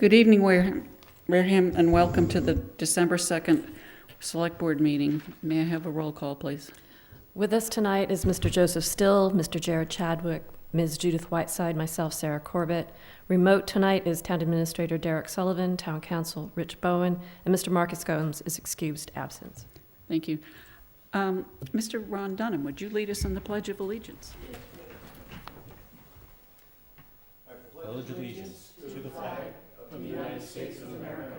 Good evening, Wareham, and welcome to the December 2nd Select Board meeting. May I have a roll call, please? With us tonight is Mr. Joseph Still, Mr. Jared Chadwick, Ms. Judith Whiteside, myself, Sarah Corbett. Remote tonight is Town Administrator Derek Sullivan, Town Council Rich Bowen, and Mr. Marcus Gomes is excused absence. Thank you. Mr. Ron Dunham, would you lead us in the Pledge of Allegiance? I pledge allegiance to the flag of the United States of America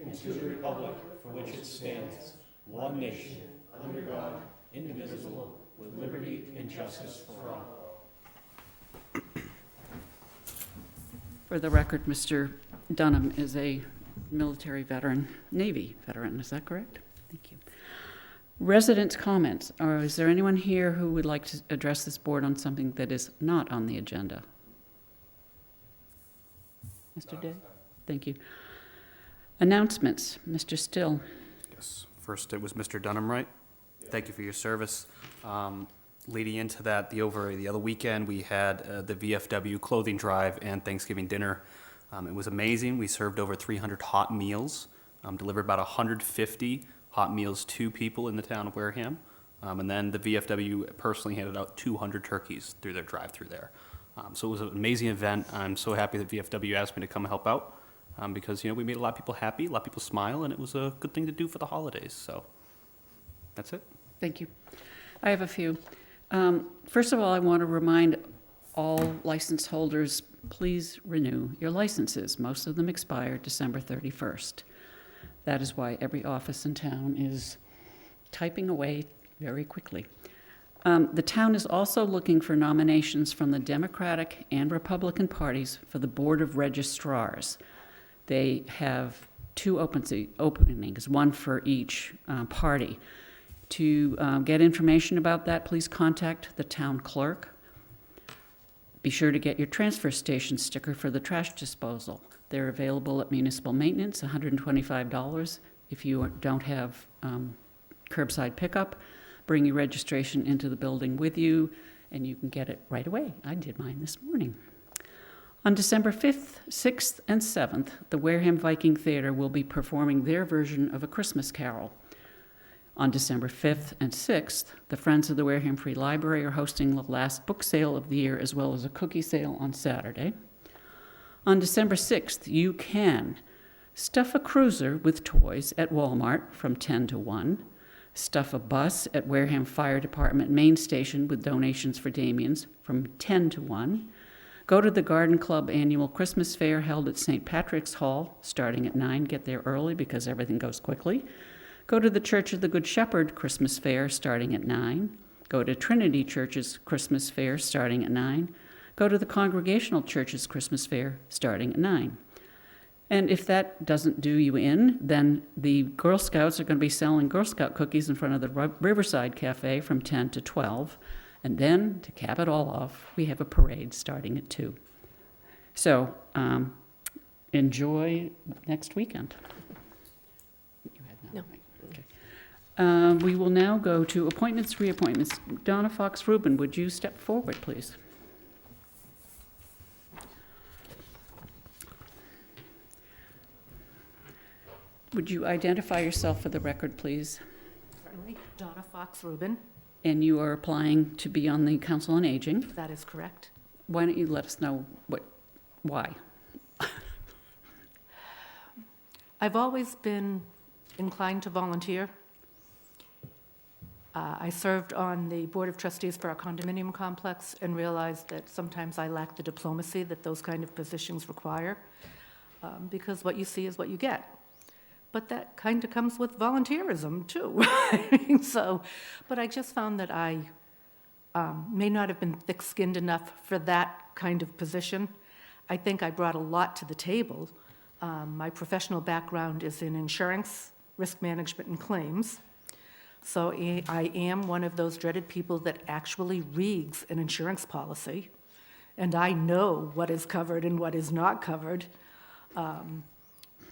and to the republic for which it stands, one nation, under God, indivisible, with liberty and justice for all. For the record, Mr. Dunham is a military veteran, Navy veteran, is that correct? Thank you. Residents' comments. Is there anyone here who would like to address this board on something that is not on the agenda? Mr. Day? Thank you. Announcements. Mr. Still. Yes. First, it was Mr. Dunham, right? Thank you for your service. Leading into that, the other weekend, we had the VFW clothing drive and Thanksgiving dinner. It was amazing. We served over 300 hot meals, delivered about 150 hot meals to people in the town of Wareham. And then the VFW personally handed out 200 turkeys through their drive-through there. So it was an amazing event. I'm so happy that VFW asked me to come help out because, we made a lot of people happy, a lot of people smile, and it was a good thing to do for the holidays. So that's it. Thank you. I have a few. First of all, I want to remind all license holders, please renew your licenses. Most of them expire December 31st. That is why every office in town is typing away very quickly. The town is also looking for nominations from the Democratic and Republican parties for the Board of Registrars. They have two openings, one for each party. To get information about that, please contact the town clerk. Be sure to get your transfer station sticker for the trash disposal. They're available at municipal maintenance, $125. If you don't have curbside pickup, bring your registration into the building with you, and you can get it right away. I did mine this morning. On December 5th, 6th, and 7th, the Wareham Viking Theater will be performing their version of A Christmas Carol. On December 5th and 6th, the Friends of the Wareham Free Library are hosting the last book sale of the year, as well as a cookie sale on Saturday. On December 6th, you can stuff a cruiser with toys at Walmart from 10 to 1, stuff a bus at Wareham Fire Department main station with donations for Damien's from 10 to 1, go to the Garden Club annual Christmas fair held at St. Patrick's Hall starting at 9, get there early because everything goes quickly, go to the Church of the Good Shepherd Christmas fair starting at 9, go to Trinity Church's Christmas fair starting at 9, go to the Congregational Church's Christmas fair starting at 9. And if that doesn't do you in, then the Girl Scouts are going to be selling Girl Scout cookies in front of the Riverside Cafe from 10 to 12. And then, to cap it all off, we have a parade starting at 2. So, enjoy next weekend. You had No. Okay. We will now go to appointments, reappointments. Donna Fox-Rubin, would you step forward, please? Would you identify yourself for the record, please? Certainly. Donna Fox-Rubin. And you are applying to be on the Council on Aging. That is correct. Why don't you let us know why? I've always been inclined to volunteer. I served on the Board of Trustees for our condominium complex and realized that sometimes I lack the diplomacy that those kind of positions require, because what you see is what you get. But that kind of comes with volunteerism, too. But I just found that I may not have been thick-skinned enough for that kind of position. I think I brought a lot to the table. My professional background is in insurance, risk management, and claims. So I am one of those dreaded people that actually reads an insurance policy, and I know what is covered and what is not covered.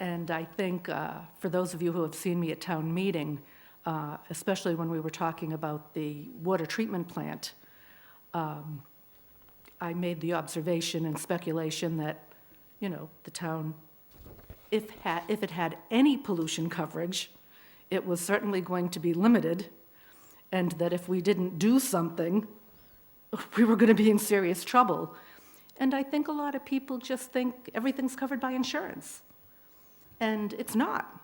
And I think for those of you who have seen me at town meeting, especially when we were talking about the water treatment plant, I made the observation and speculation that, the town if it had any pollution coverage, it was certainly going to be limited, and that if we didn't do something, we were going to be in serious trouble. And I think a lot of people just think everything's covered by insurance. And it's not.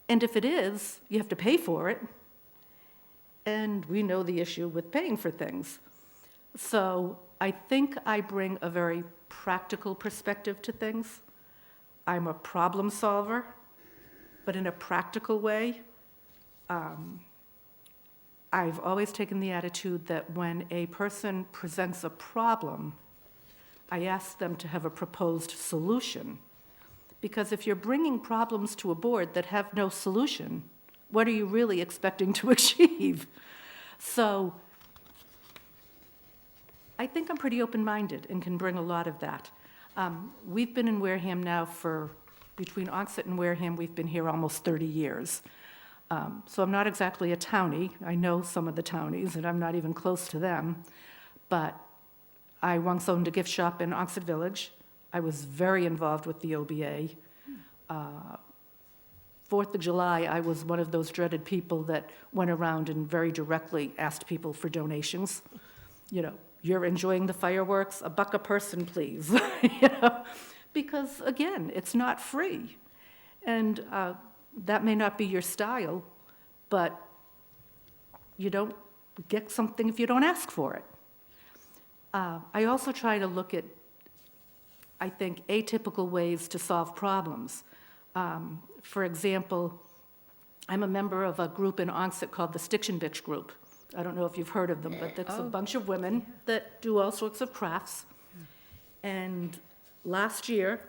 And if it is, you have to pay for it. And we know the issue with paying for things. So I think I bring a very practical perspective to things. I'm a problem solver, but in a practical way. I've always taken the attitude that when a person presents a problem, I ask them to have a proposed solution. Because if you're bringing problems to a board that have no solution, what are you really expecting to achieve? So I think I'm pretty open-minded and can bring a lot of that. We've been in Wareham now between Onset and Wareham, we've been here almost 30 years. So I'm not exactly a townie. I know some of the townies, and I'm not even close to them. But I once owned a gift shop in Onset Village. I was very involved with the OBA. 4th of July, I was one of those dreaded people that went around and very directly asked people for donations. You know, you're enjoying the fireworks, $1 a person, please. You know? Because, again, it's not free. And that may not be your style, but you don't get something if you don't ask for it. I also try to look at, I think, atypical ways to solve problems. For example, I'm a member of a group in Onset called the Stitch and Bitch Group. I don't know if you've heard of them, but it's a bunch of women that do all sorts of crafts. And last year,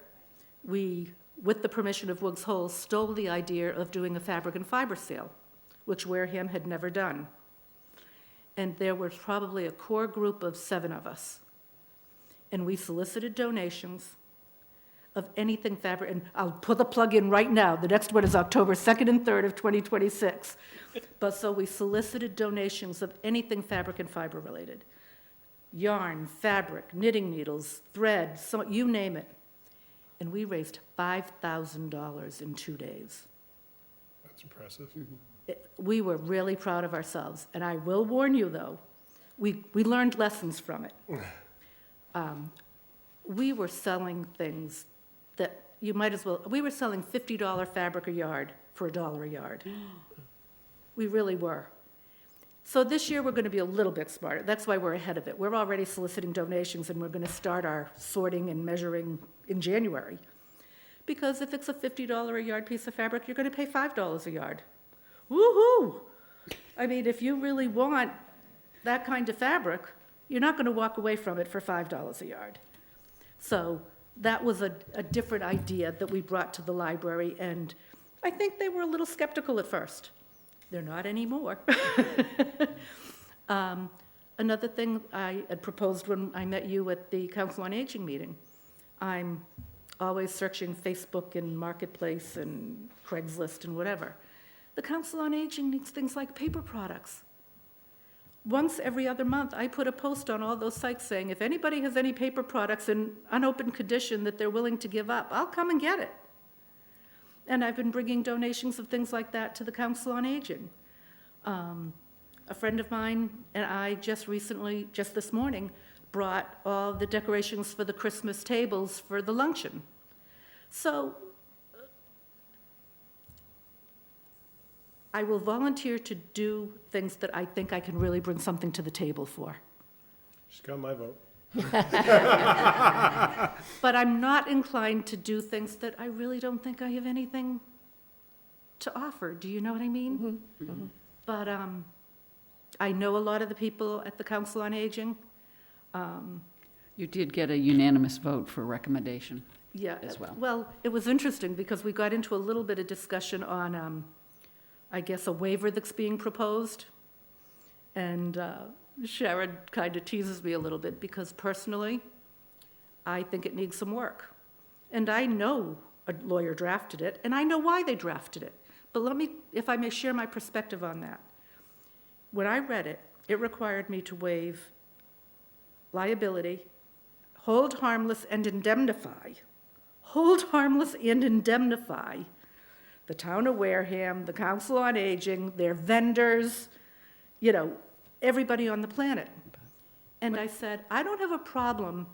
we, with the permission of Woods Hole, stole the idea of doing a fabric and fiber sale, which Wareham had never done. And there was probably a core group of 7 of us. And we solicited donations of anything fabric, and I'll put the plug in right now. The next one is October 2nd and 3rd of 2026. But so we solicited donations of anything fabric and fiber related. Yarn, fabric, knitting needles, thread, you name it. And we raised $5,000 in 2 days. That's impressive. We were really proud of ourselves. And I will warn you, though, we learned lessons from it. We were selling things that you might as well, we were selling $50 fabric a yard for $1 a yard. We really were. So this year, we're going to be a little bit smarter. That's why we're ahead of it. We're already soliciting donations, and we're going to start our sorting and measuring in January. Because if it's a $50 a yard piece of fabric, you're going to pay $5 a yard. Woo-hoo! I mean, if you really want that kind of fabric, you're not going to walk away from it for $5 a yard. So that was a different idea that we brought to the library, and I think they were a little skeptical at first. They're not anymore. Another thing I had proposed when I met you at the Council on Aging meeting, I'm always searching Facebook and Marketplace and Craigslist and whatever. The Council on Aging needs things like paper products. Once every other month, I put a post on all those sites saying, if anybody has any paper products in unopened condition that they're willing to give up, I'll come and get it. And I've been bringing donations of things like that to the Council on Aging. A friend of mine and I just this morning, brought all the decorations for the Christmas tables for the luncheon. So I will volunteer to do things that I think I can really bring something to the table for. She's got my vote. But I'm not inclined to do things that I really don't think I have anything to offer. Do you know what I mean? Mm-hmm. But I know a lot of the people at the Council on Aging. You did get a unanimous vote for recommendation. Yeah, as well. Well, it was interesting because we got into a little bit of discussion on, I guess, a waiver that's being proposed. And Sharon kind of teases me a little bit because personally, I think it needs some work. And I know a lawyer drafted it, and I know why they drafted it. But let me, if I may share my perspective on that. When I read it, it required me to waive liability, hold harmless, and indemnify. hold harmless and indemnify the town of Wareham, the Council on Aging, their vendors, you know, everybody on the planet. And I said, I don't have a problem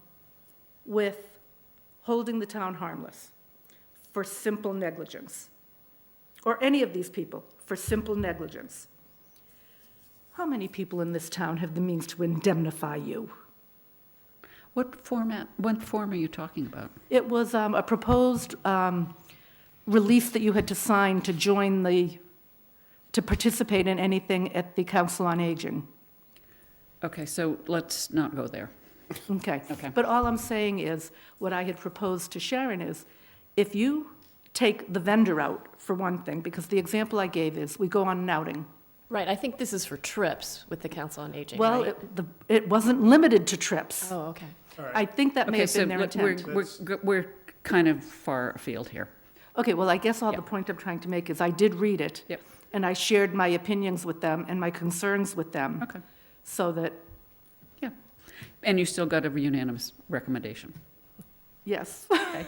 with holding the town harmless for simple negligence, or any of these people for simple negligence. How many people in this town have the means to indemnify you? What form are you talking about? It was a proposed release that you had to sign to join to participate in anything at the Council on Aging. Okay, so let's not go there. Okay. Okay. But all I'm saying is, what I had proposed to Sharon is, if you take the vendor out, for one thing, because the example I gave is, we go on an outing. Right, I think this is for trips with the Council on Aging, Well, right? it wasn't limited to trips. Oh, okay. All right. I think that may Okay, have so been their intent. we're kind of far afield here. Okay, well, I guess all the Yep. point I'm trying to make is, I did read it. Yep. And I shared my opinions with them and my concerns with them, Okay, so that, yeah. And you still got a unanimous recommendation. yes. Okay.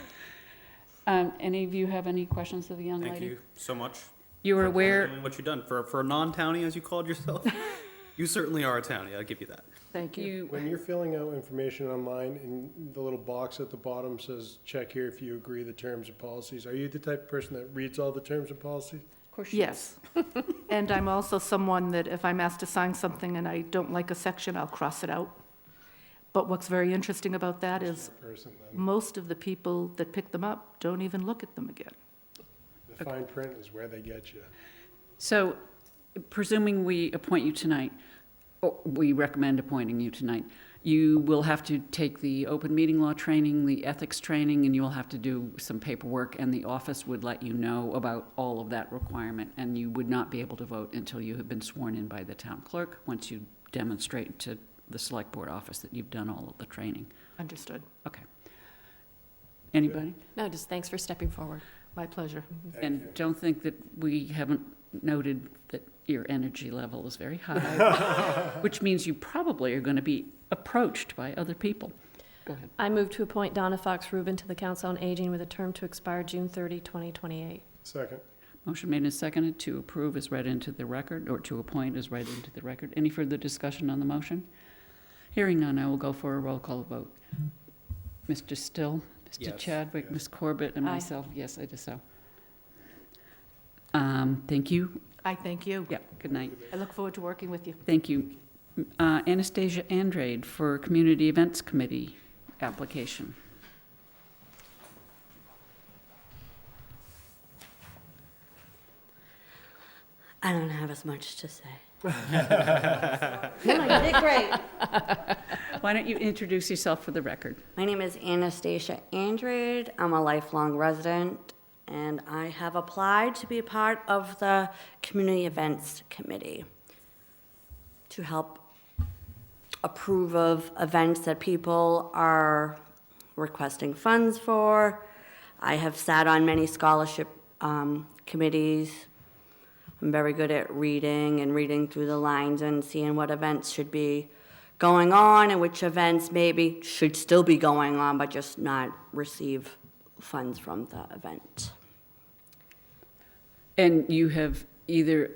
Any of you have any questions of the young lady? Thank you so much. You were for aware, doing what you've done. For a non-townie, as you called yourself, you certainly are a townie, I'll give you that. Thank you. When you're filling out information online and the little box at the bottom says, check here if you agree the terms and policies, are you the type of person that reads all the terms and policies? of course, you- Yes. And I'm also someone that if I'm asked to sign something and I don't like a section, I'll cross it out. But what's very interesting about that is, Person then. most of the people that pick them up don't even look at them again. The fine print is where they get you. So presuming we appoint you tonight, or we recommend appointing you tonight, you will have to take the open meeting law training, the ethics training, and you will have to do some paperwork, and the office would let you know about all of that requirement, and you would not be able to vote until you have been sworn in by the town clerk, once you demonstrate to the select board office that you've done all of the training. Understood. Okay. Anybody? No, just thanks for stepping forward. My pleasure. Thank And you. don't think that we haven't noted that your energy level is very high, which means you probably are going to be approached by other people. Go ahead. I move to appoint Donna Fox Rubin to the Council on Aging with a term to expire June 30, 2028. Second. Motion made and seconded to approve is read into the record, or to appoint is read into the record. Any further discussion on the motion? Hearing none, I will go for a roll call vote. Mr. Still, Mr. Yes. Chadwick, Yes. Ms. Corbett, and Aye. myself, yes, I do so. Thank you. I thank you. Yeah, good night. I look forward to working with you. Thank you. Anastasia Andrade for Community Events Committee application. I don't have as much to say. No, you did great. Why don't you introduce yourself for the record? My name is Anastasia Andrade. I'm a lifelong resident, and I have applied to be a part of the Community Events Committee to help approve of events that people are requesting funds for. I have sat on many scholarship committees. I'm very good at reading through the lines and seeing what events should be going on and which events maybe should still be going on but just not receive funds from the event. And you have either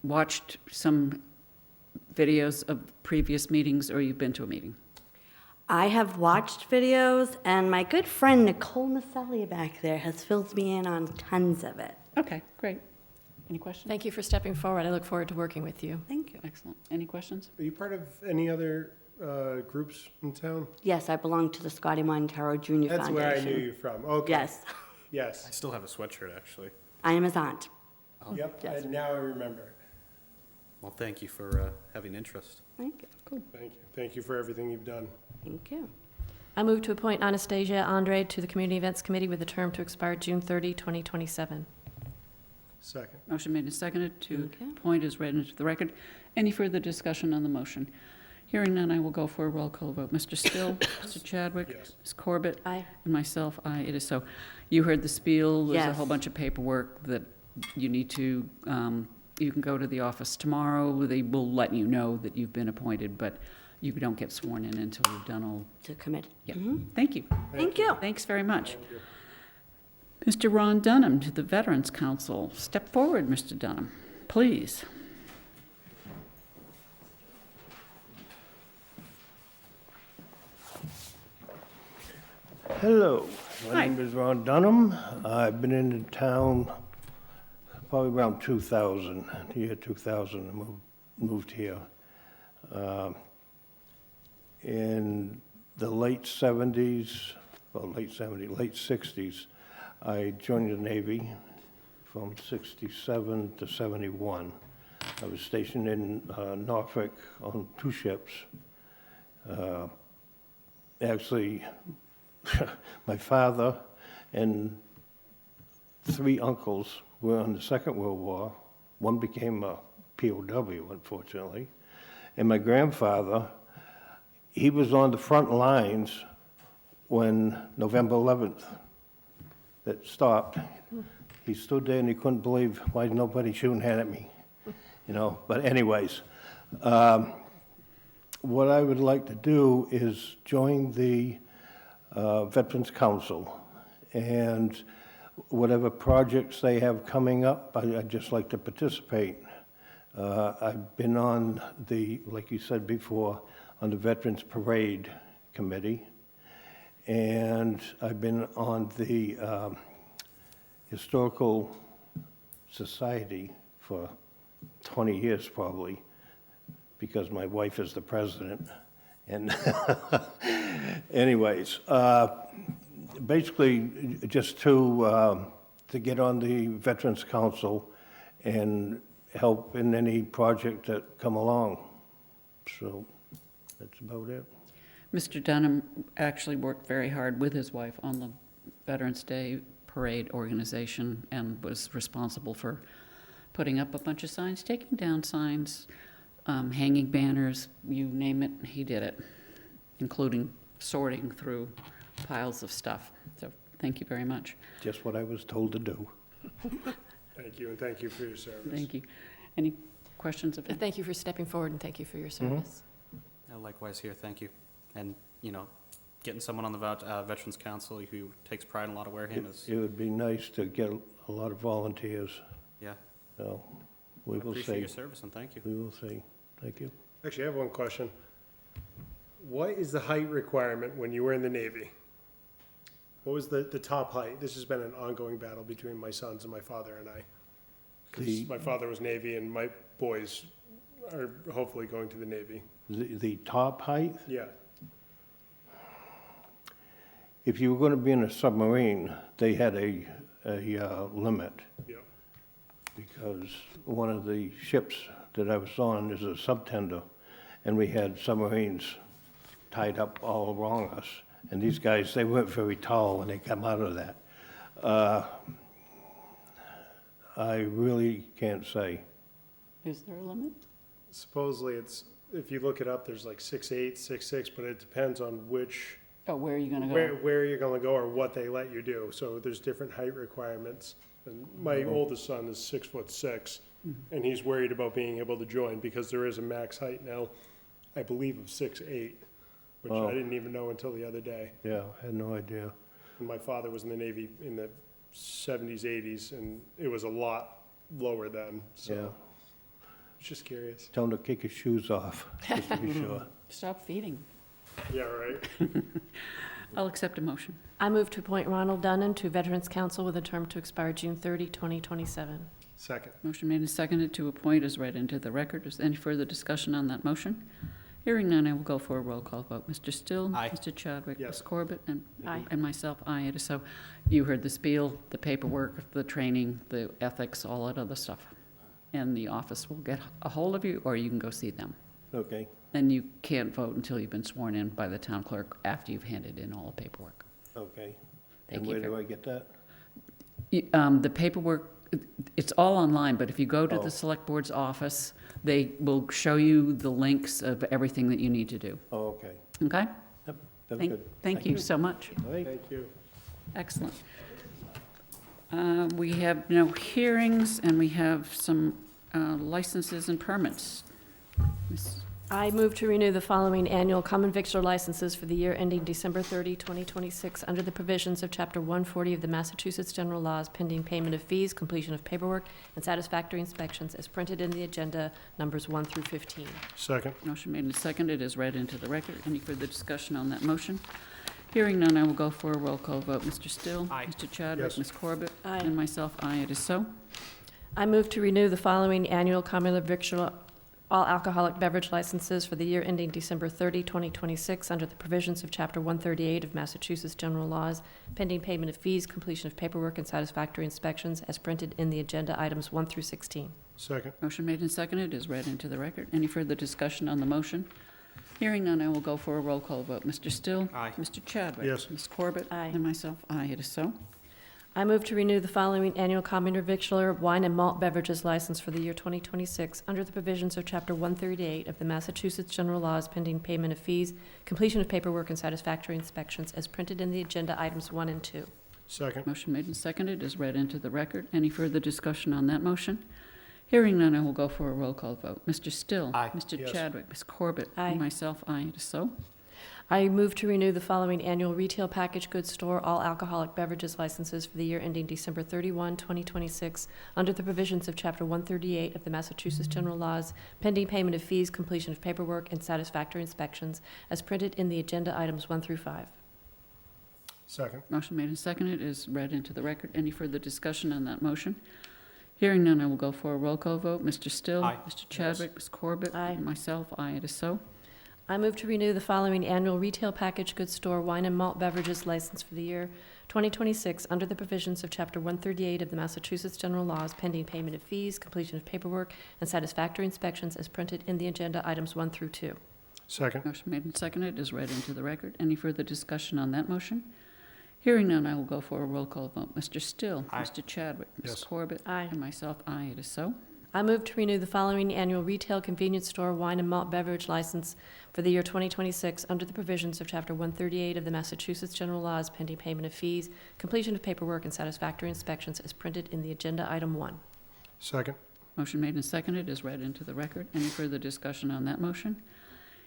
watched some videos of previous meetings, or you've been to a meeting? I have watched videos, and my good friend Nicole Maselli back there has filled me in on tons of it. Okay, great. Any questions? Thank you for stepping forward. I look forward to working with you. Thank you. Excellent. Any questions? Are you part of any other groups in town? Yes, I belong to the Scotty Montero Junior That's Foundation. where I knew you from. Okay. Yes, I Yes. still have a sweatshirt, actually. I am his aunt. Yep, Yes. and now I remember. Well, thank you for having interest. Thank you. Thank you. Thank you for everything you've done. Thank you. I move to appoint Anastasia Andrade to the Community Events Committee with a term to expire June 30, 2027. Second. Motion made and seconded to Okay. appoint is read into the record. Any further discussion on the motion? Hearing none, I will go for a roll call vote. Mr. Still, Mr. Chadwick, Yes. Ms. Corbett, Aye. and myself, aye, it is so. You heard the spiel. There's a Yes. whole bunch of paperwork that you need to, you can go to the office tomorrow. They will let you know that you've been appointed, but you don't get sworn in until you've done all, To commit. yeah. Mhm. Thank you. Thank you. Thanks very much. Mr. Ron Dunham to the Veterans Council. Step forward, Mr. Dunham, please. Hello, my Hi. name is Ron Dunham. I've been in the town probably around 2000, the year 2000, I moved here. In the late 70s, well, late 60s, I joined the Navy from 67 to 71. I was stationed in Norfolk on 2 ships. Actually, my father and 3 uncles were in the Second World War. One became a POW, unfortunately. And my grandfather, he was on the front lines when November 11th that stopped. He stood there and he couldn't believe why nobody shooting at me, you know. But anyways, what I would like to do is join the Veterans Council, and whatever projects they have coming up, I'd just like to participate. I've been on the, like you said before, on the Veterans Parade Committee, and I've been on the Historical Society for 20 years probably, because my wife is the president. And anyways, basically just to get on the Veterans Council and help in any project that come along. So that's about it. Mr. Dunham actually worked very hard with his wife on the Veterans Day Parade organization and was responsible for putting up a bunch of signs, taking down signs, hanging banners, you name it, he did it, including sorting through piles of stuff. So thank you very much. Just what I was told to do. Thank you, and thank you for your service. Thank you. Any questions of him? Thank you for stepping forward, and thank you for your service. Likewise here, thank you. And, you know, getting someone on the Veterans Council who takes pride in a lot of Wareham is, It would be nice to get a lot of volunteers, yeah. so we I will appreciate see. your service and thank you. We will see. Thank you. Actually, I have one question. What is the height requirement when you were in the Navy? What was the top height? This has been an ongoing battle between my sons and my father and I. Because The- my father was Navy and my boys are hopefully going to the Navy. The top height, Yeah, if you were going to be in a submarine, they had a limit, yeah. because one of the ships that I was on is a subtender, and we had submarines tied up all around us. And these guys, they weren't very tall when they come out of that. I really can't say. Is there a limit? Supposedly it's, if you look it up, there's like 6'8", 6'6", but it depends on which, Oh, where are you gonna go? where you're gonna go or what they let you do. So there's different height requirements. And my oldest son is 6'6", and he's worried about being able to join because there is a max height now, I believe of 6'8", which Oh. I didn't even know until the other day. Yeah, I had no idea. And my father was in the Navy in the 70s, 80s, and it was a lot lower then, Yeah. so just curious. Tell him to kick his shoes off, just to be sure. Stop feeding. Yeah, right. I'll accept a motion. I move to appoint Ronald Dunham to Veterans Council with a term to expire June 30, 2027. Second. Motion made and seconded to appoint is read into the record. Is there any further discussion on that motion? Hearing none, I will go for a roll call vote. Mr. Still? Aye. Mr. Chadwick? Yes. Ms. Corbett? And Aye. and myself, aye. It is so. You heard the spiel, the paperwork, the training, the ethics, all that other stuff. And the office will get a hold of you, or you can go see them. Okay, And you can't vote until you've been sworn in by the town clerk after you've handed in all the paperwork. okay. Thank And you. where do I get that? The paperwork, it's all online, but if you go to Oh. the select board's office, they will show you the links of everything that you need to do. Oh, okay. Okay? Yep, that's good. Thank you so much. All right. Thank you. Excellent. We have no hearings, and we have some licenses and permits. Ms. I move to renew the following annual common victular licenses for the year ending December 30, 2026, under the provisions of Chapter 140 of the Massachusetts General Laws, pending payment of fees, completion of paperwork, and satisfactory inspections as printed in the agenda numbers 1 through 15. Second. Motion made and seconded is read into the record. Any further discussion on that motion? Hearing none, I will go for a roll call vote. Mr. Still? Aye. Mr. Chadwick? Yes. Ms. Corbett? Aye. And myself, aye, it is so. I move to renew the following annual common victular all alcoholic beverage licenses for the year ending December 30, 2026, under the provisions of Chapter 138 of Massachusetts General Laws, pending payment of fees, completion of paperwork, and satisfactory inspections as printed in the agenda items 1 through 16. Second. Motion made and seconded is read into the record. Any further discussion on the motion? Hearing none, I will go for a roll call vote. Mr. Still? Aye. Mr. Chadwick? Yes. Ms. Corbett? Aye. And myself, aye, it is so. I move to renew the following annual common victular wine and malt beverages license for the year 2026 under the provisions of Chapter 138 of the Massachusetts General Laws, pending payment of fees, completion of paperwork, and satisfactory inspections as printed in the agenda items 1 and 2. Second. Motion made and seconded is read into the record. Any further discussion on that motion? Hearing none, I will go for a roll call vote. Mr. Still? Aye. Mr. Yes. Chadwick? Ms. Corbett? Aye. And myself, aye, it is so. I move to renew the following annual retail package goods store all alcoholic beverages licenses for the year ending December 31, 2026, under the provisions of Chapter 138 of the Massachusetts General Laws, pending payment of fees, completion of paperwork, and satisfactory inspections, as printed in the agenda items 1 through 5. Second. Motion made and seconded is read into the record. Any further discussion on that motion? Hearing none, I will go for a roll call vote. Mr. Still? Aye. Mr. Chadwick? Ms. Corbett? Aye. And myself, aye, it is so. I move to renew the following annual retail package goods store wine and malt beverages license for the year 2026 under the provisions of Chapter 138 of the Massachusetts General Laws, pending payment of fees, completion of paperwork, and satisfactory inspections as printed in the agenda items 1 through 2. Second. Motion made and seconded is read into the record. Any further discussion on that motion? Hearing none, I will go for a roll call vote. Mr. Still? Aye. Mr. Chadwick? Ms. Yes. Corbett? Aye. And myself, aye, it is so. I move to renew the following annual retail convenience store wine and malt beverage license for the year 2026 under the provisions of Chapter 138 of the Massachusetts General Laws, pending payment of fees, completion of paperwork, and satisfactory inspections as printed in the agenda item 1. Second. Motion made and seconded is read into the record. Any further discussion on that motion?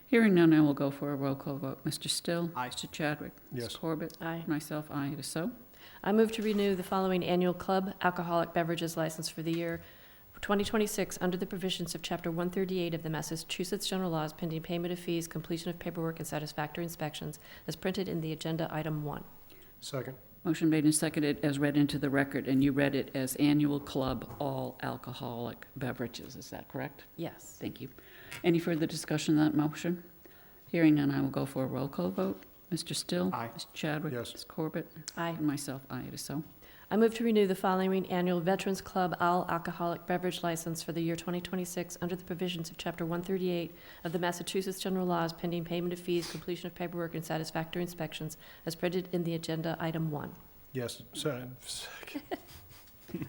Hearing none, I will go for a roll call vote. Mr. Still? Aye. Mr. Chadwick? Ms. Yes. Corbett? Aye. Myself, aye, it is so. I move to renew the following annual club alcoholic beverages license for the year 2026 under the provisions of Chapter 138 of the Massachusetts General Laws, pending payment of fees, completion of paperwork, and satisfactory inspections as printed in the agenda item 1. Second. Motion made and seconded as read into the record, and you read it as annual club all alcoholic beverages. Is that correct? Yes. Thank you. Any further discussion on that motion? Hearing none, I will go for a roll call vote. Mr. Still? Aye. Mr. Chadwick? Yes. Ms. Corbett? Aye. And myself, aye, it is so. I move to renew the following annual Veterans Club all alcoholic beverage license for the year 2026 under the provisions of Chapter 138 of the Massachusetts General Laws, pending payment of fees, completion of paperwork, and satisfactory inspections as printed in the agenda item 1. Yes. Second.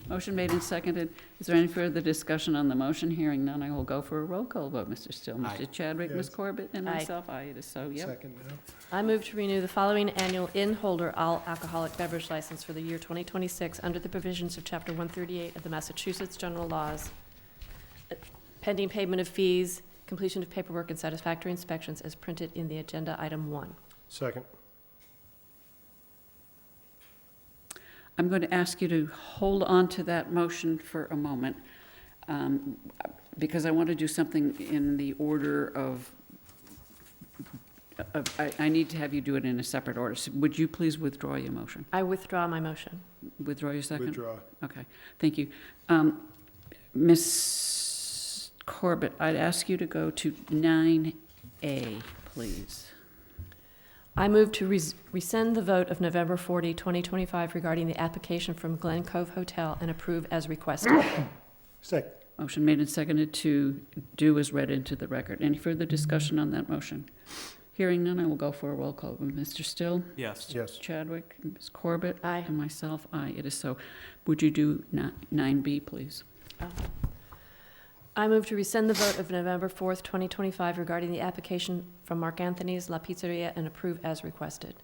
Motion made and seconded. Is there any further discussion on the motion? Hearing none, I will go for a roll call vote. Mr. Still? Aye. Mr. Chadwick? Ms. Yes. Corbett? And Aye. myself, aye, it is so. Yep. Second now. I move to renew the following annual in-holder all alcoholic beverage license for the year 2026 under the provisions of Chapter 138 of the Massachusetts General Laws, pending payment of fees, completion of paperwork, and satisfactory inspections as printed in the agenda item 1. Second. I'm going to ask you to hold on to that motion for a moment, because I want to do something in the order of, I need to have you do it in a separate order. So would you please withdraw your motion? I withdraw my motion. Withdraw your second? Withdraw. Okay, thank you. Ms. Corbett, I'd ask you to go to 9A, please. I move to rescind the vote of November 40, 2025 regarding the application from Glen Cove Hotel and approve as requested. Second. Motion made and seconded to do as read into the record. Any further discussion on that motion? Hearing none, I will go for a roll call. Mr. Still? Yes. Yes. Chadwick? Ms. Corbett? Aye. And myself, aye, it is so. Would you do 9B, please? I move to rescind the vote of November 4th, 2025 regarding the application from Mark Anthony's La Pizzeria and approve as requested.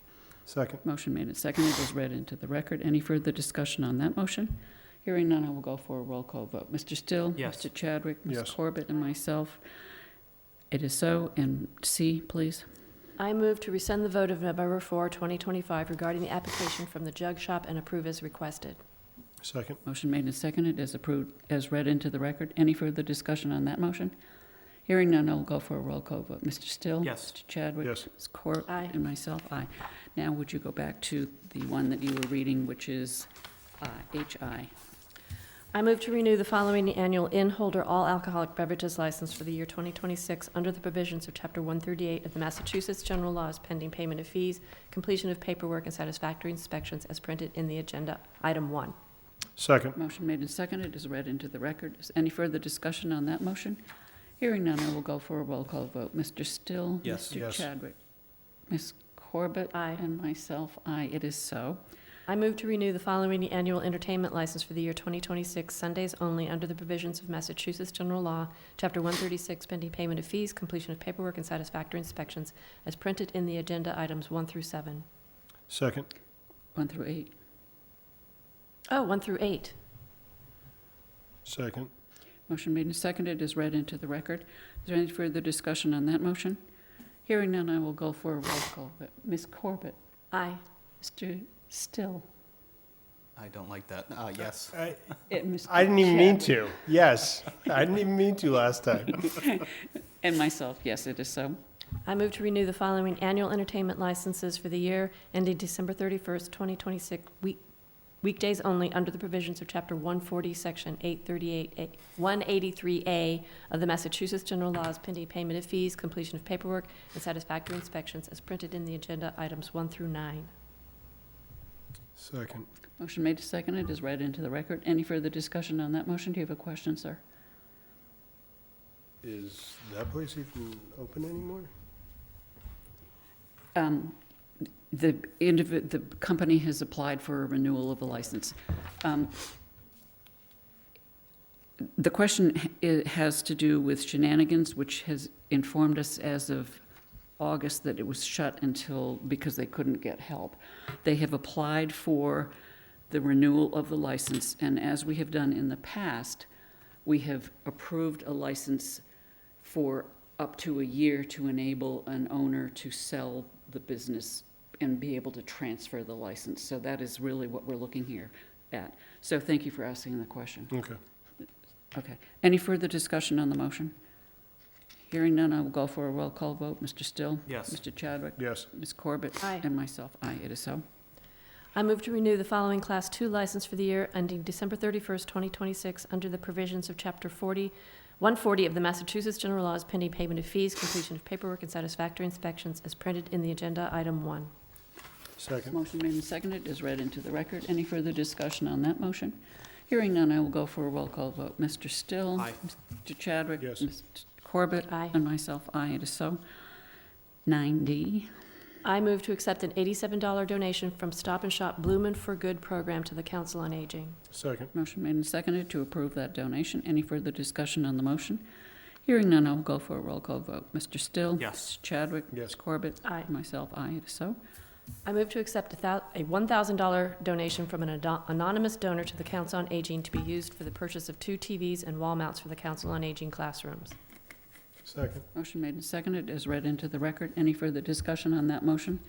Second. Motion made and seconded as read into the record. Any further discussion on that motion? Hearing none, I will go for a roll call vote. Mr. Still? Yes. Mr. Chadwick? Ms. Yes. Corbett? And myself, It is so. And C, please. I move to rescind the vote of November 4, 2025 regarding the application from the Jug Shop and approve as requested. Second. Motion made and seconded as approved, as read into the record. Any further discussion on that motion? Hearing none, I'll go for a roll call vote. Mr. Still? Yes. Mr. Chadwick? Yes. Ms. Court? Aye. And myself, aye. Now, would you go back to the one that you were reading, which is HI? I move to renew the following annual in-holder all alcoholic beverages license for the year 2026 under the provisions of Chapter 138 of the Massachusetts General Laws pending payment of fees, completion of paperwork, and satisfactory inspections as printed in the agenda, item 1. Second. Motion made and seconded is read into the record. Is any further discussion on that motion? Hearing none, I will go for a roll call vote. Mr. Still? Yes. Mr. Yes. Chadwick? Ms. Corbett? Aye. And myself, aye. It is so. I move to renew the following annual entertainment license for the year 2026, Sundays only, under the provisions of Massachusetts General Law, Chapter 136, pending payment of fees, completion of paperwork, and satisfactory inspections, as printed in the agenda items 1 through 7. Second. 1 through 8. Oh, 1 through 8. Second. Motion made and seconded is read into the record. Is there any further discussion on that motion? Hearing none, I will go for a roll call vote. Ms. Corbett? Aye. Mr. Still? I don't like that. Yes. Mr. I didn't even mean Chadwick? to. Yes. I didn't even mean to last time. And myself, yes, it is so. I move to renew the following annual entertainment licenses for the year ending December 31st, 2026, weekdays only, under the provisions of Chapter 140, Section 183A of the Massachusetts General Laws, pending payment of fees, completion of paperwork, and satisfactory inspections, as printed in the agenda items 1 through 9. Second. Motion made and seconded is read into the record. Any further discussion on that motion? Do you have a question, sir? Is that place even open anymore? The company has applied for a renewal of a license. The question has to do with Shenanigans, which has informed us as of August that it was shut because they couldn't get help. They have applied for the renewal of the license, and as we have done in the past, we have approved a license for up to a year to enable an owner to sell the business and be able to transfer the license. So that is really what we're looking here at. So thank you for asking the question. Okay. Okay. Any further discussion on the motion? Hearing none, I will go for a roll call vote. Mr. Still? Yes. Mr. Chadwick? Yes. Ms. Corbett? Aye. And myself, aye. It is so. I move to renew the following Class 2 license for the year ending December 31st, 2026, under the provisions of Chapter 140 of the Massachusetts General Laws, pending payment of fees, completion of paperwork, and satisfactory inspections, as printed in the agenda item 1. Second. Motion made and seconded is read into the record. Any further discussion on that motion? Hearing none, I will go for a roll call vote. Mr. Still? Aye. Mr. Chadwick? Yes. Mr. Corbett? Aye. And myself, aye. It is so. 9D. I move to accept an $87 donation from Stop and Shop Bloomin' for Good program to the Council on Aging. Second. Motion made and seconded to approve that donation. Any further discussion on the motion? Hearing none, I will go for a roll call vote. Mr. Still? Yes. Mr. Chadwick? Yes. Ms. Corbett? Aye. Myself, aye. It is so. I move to accept a $1,000 donation from an anonymous donor to the Council on Aging to be used for the purchase of 2 TVs and wall mounts for the Council on Aging classrooms. Second. Motion made and seconded is read into the record. Any further discussion on that motion?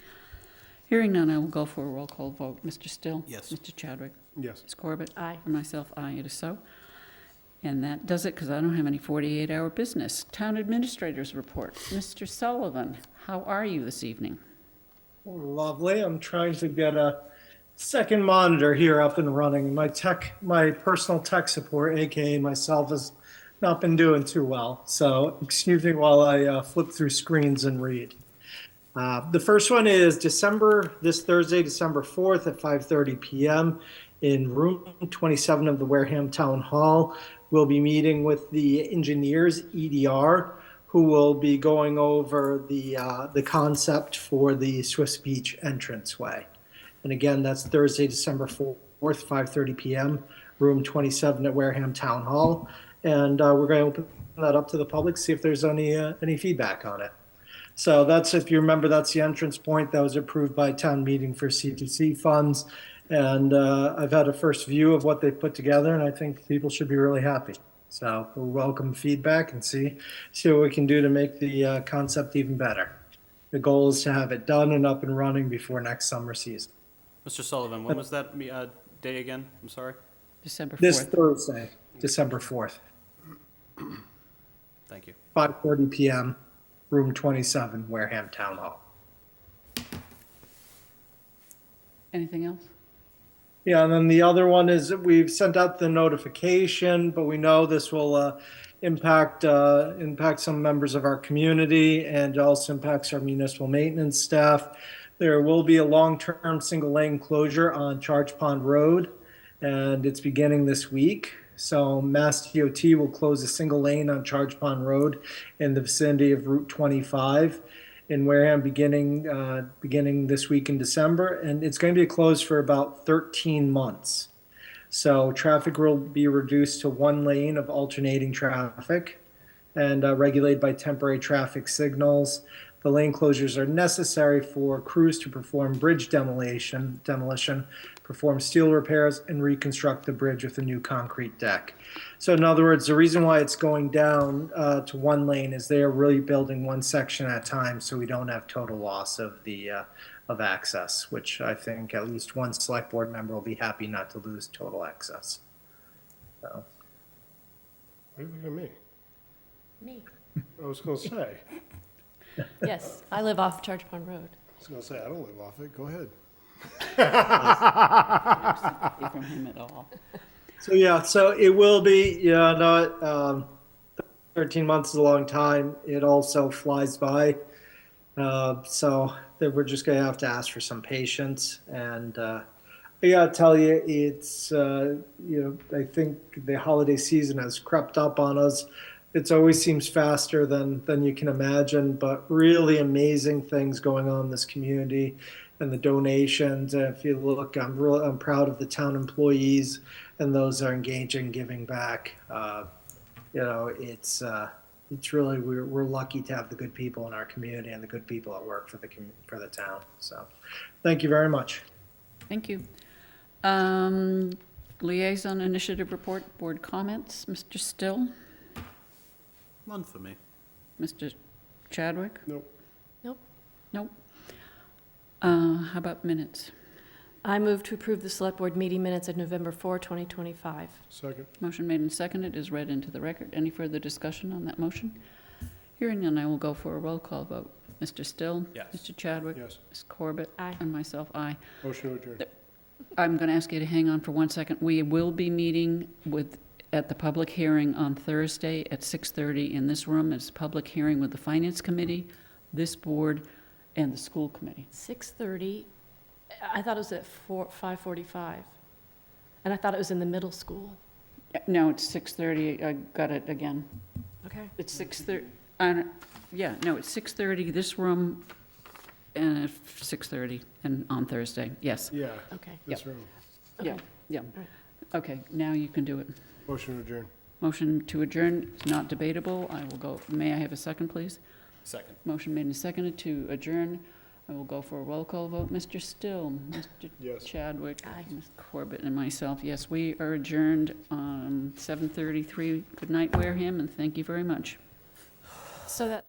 Hearing none, I will go for a roll call vote. Mr. Still? Yes. Mr. Chadwick? Yes. Ms. Corbett? Aye. And myself, aye. It is so. And that does it, because I don't have any 48-hour business. Town Administrator's Report. Mr. Sullivan, how are you this evening? Lovely. I'm trying to get a second monitor here up and running. My personal tech support, aka myself, has not been doing too well. So excuse me while I flip through screens and read. The first one is this Thursday, December 4th at 5:30 p.m. in room 27 of the Wareham Town Hall. We'll be meeting with the engineers, EDR, who will be going over the concept for the Swiss Beach entranceway. And again, that's Thursday, December 4th, 5:30 p.m., room 27 at Wareham Town Hall. And we're going to open that up to the public, see if there's any feedback on it. So that's, if you remember, that's the entrance point that was approved by town meeting for C2C funds. And I've had a first view of what they put together, and I think people should be really happy. So we'll welcome feedback and see what we can do to make the concept even better. The goal is to have it done and up and running before next summer season. Mr. Sullivan, when was that day again? I'm sorry. December This 4th. Thursday, December 4th, Thank you. 5:30 p.m., room 27, Wareham Town Hall. Anything else? Yeah, and then the other one is that we've sent out the notification, but we know this will impact some members of our community and also impacts our municipal maintenance staff. There will be a long-term single-lane closure on Charge Pond Road, and it's beginning this week. So Mass DOT will close a single lane on Charge Pond Road in the vicinity of Route 25 in Wareham beginning this week in December, and it's going to be closed for about 13 months. So traffic will be reduced to one lane of alternating traffic and regulated by temporary traffic signals. The lane closures are necessary for crews to perform bridge demolition, perform steel repairs, and reconstruct the bridge with a new concrete deck. So in other words, the reason why it's going down to one lane is they are really building one section at a time, so we don't have total loss of of access, which I think at least one select board member will be happy not to lose total access. So. What do you think of me? Me. I was gonna say, Yes, I live off Charge Pond Road. I don't live off it, go ahead. From him at all. So yeah, so it will be, 13 months is a long time. It also flies by. So we're just gonna have to ask for some patience. And I gotta tell you, it's, I think the holiday season has crept up on us. It always seems faster than you can imagine, but really amazing things going on in this community and the donations. And if you look, I'm proud of the town employees and those that are engaging, giving back. It's really, we're lucky to have the good people in our community and the good people that work for the town. So, thank you very much. Thank you. Liaison initiative report, board comments. Mr. Still? None for me. Mr. Chadwick? Nope. Nope. How about minutes? I move to approve the Select Board meeting minutes of November 4, 2025. Second. Motion made and seconded is read into the record. Any further discussion on that motion? Hearing none, I will go for a roll call vote. Mr. Still? Yes. Mr. Chadwick? Yes. Ms. Corbett? Aye. And myself, aye. Motion to adjourn. I'm going to ask you to hang on for 1 second. We will be meeting at the public hearing on Thursday at 6:30 in this room. It's a public hearing with the Finance Committee, this board, and the school committee. 6:30. I thought it was at 5:45. And I thought it was in the middle school. No, it's 6:30. I got it again. Okay. It's 6:30. It's 6:30, this room, and at 6:30 and on Thursday. Yes. Yeah, Okay. this room. Yeah, yeah. right. Okay, now you can do it. Motion to adjourn. Motion to adjourn is not debatable. I will go, may I have a second, please? Second. Motion made and seconded to adjourn. I will go for a roll call vote. Mr. Still, Mr. Yes. Chadwick, Aye. Ms. Corbett, and myself. Yes, we are adjourned on 7:33. Good night, Wareham, and thank you very much. So that.